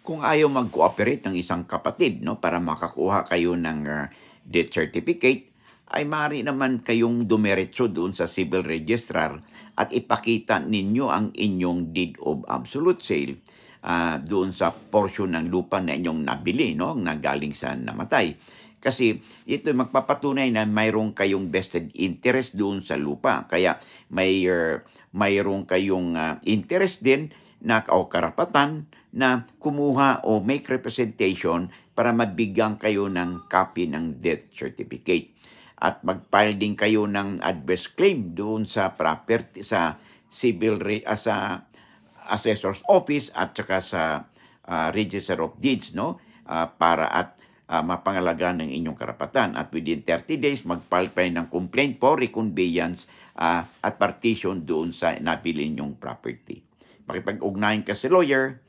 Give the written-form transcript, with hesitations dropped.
Kung ayaw mag-cooperate ng isang kapatid, no, para makakuha kayo ng death certificate, ay maaari naman kayong dumiretso doon sa civil registrar at ipakita ninyo ang inyong deed of absolute sale doon sa portion ng lupa na inyong nabili, no, na galing sa namatay. Kasi ito magpapatunay na mayroong kayong vested interest doon sa lupa. Kaya mayroong kayong interest din na o karapatan na kumuha o make representation para mabigyan kayo ng copy ng death certificate. At mag-file din kayo ng adverse claim doon sa property sa sa assessor's office at saka sa register of deeds, no, para at mapangalagaan ng inyong karapatan. At within 30 days mag-file kayo ng complaint for reconveyance at partition doon sa nabili nyong property. Makipag-ugnayan ka sa lawyer